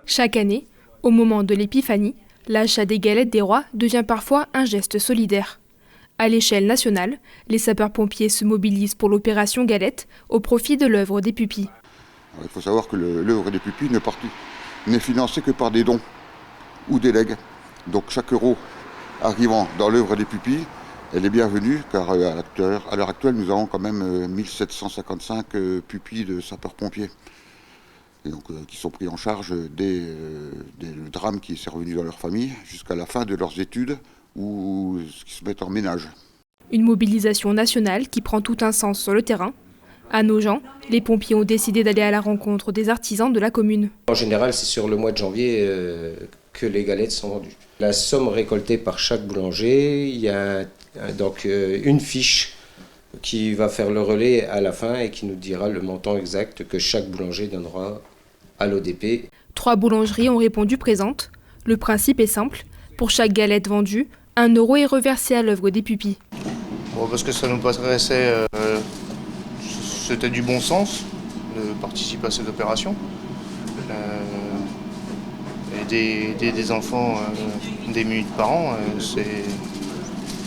Chaque année, au moment de l'épiphanie, l'achat des galettes des rois devient parfois un geste solidaire. À l'échelle nationale, les sapeurs-pompiers se mobilisent pour l'opération Galette au profit de l'œuvre des pupilles. Il faut savoir que l'œuvre des pupilles n'est financée que par des dons ou des legs. Donc chaque euro arrivant dans l'œuvre des pupilles, elle est bienvenue car à l'heure actuelle, nous avons quand même 1755 pupilles de sapeurs-pompiers. Et donc, qui sont pris en charge dès le drame qui est survenu dans leur famille jusqu'à la fin de leurs études ou qui se mettent en ménage. Une mobilisation nationale qui prend tout un sens sur le terrain. À Nogent, les pompiers ont décidé d'aller à la rencontre des artisans de la commune. En général, c'est sur le mois de janvier que les galettes sont vendues. La somme récoltée par chaque boulanger, il y a donc une fiche qui va faire le relais à la fin et qui nous dira le montant exact que chaque boulanger donnera à l'ODP. 3 boulangeries ont répondu présentes. Le principe est simple. Pour chaque galette vendue, 1 euro est reversé à l'œuvre des pupilles. Bon, parce que ça nous paraissait, c'était du bon sens de participer à cette opération. Et des enfants démunis de parents,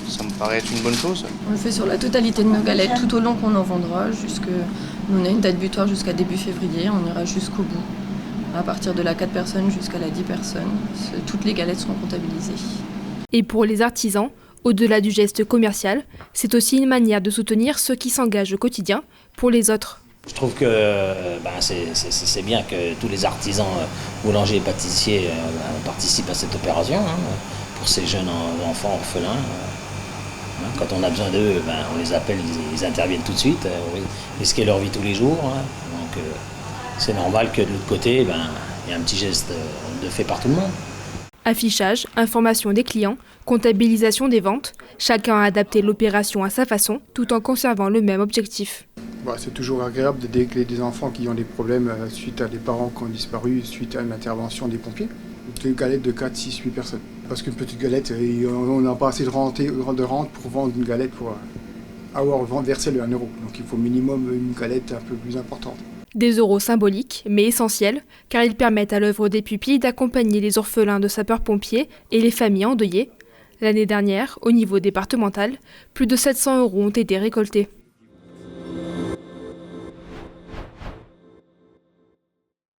ça me paraît être une bonne chose. On le fait sur la totalité de nos galettes, tout au long qu'on en vendra. Nous, on a une date butoir jusqu'à début février, on ira jusqu'au bout. À partir de la 4 personnes jusqu'à la 10 personnes, toutes les galettes seront comptabilisées. Et pour les artisans, au-delà du geste commercial, c'est aussi une manière de soutenir ceux qui s'engagent au quotidien pour les autres. Je trouve que c'est bien que tous les artisans boulangers et pâtissiers participent à cette opération, pour ces jeunes enfants orphelins. Quand on a besoin d'eux, on les appelle, ils interviennent tout de suite, risquer leur vie tous les jours. Donc c'est normal que de l'autre côté, il y a un petit geste de fait par tout le monde. Affichage, information des clients, comptabilisation des ventes, chacun a adapté l'opération à sa façon, tout en conservant le même objectif. C'est toujours agréable de déceler des enfants qui ont des problèmes suite à des parents qui ont disparu, suite à une intervention des pompiers. Des galettes de 4, 6, 8 personnes. Parce qu'une petite galette, on n'a pas assez de rente pour vendre une galette pour avoir versé le 1 euro. Donc il faut minimum une galette un peu plus importante. Des euros symboliques, mais essentiels, car ils permettent à l'œuvre des pupilles d'accompagner les orphelins de sapeurs-pompiers et les familles endeuillées. L'année dernière, au niveau départemental, plus de 700 euros ont été récoltés.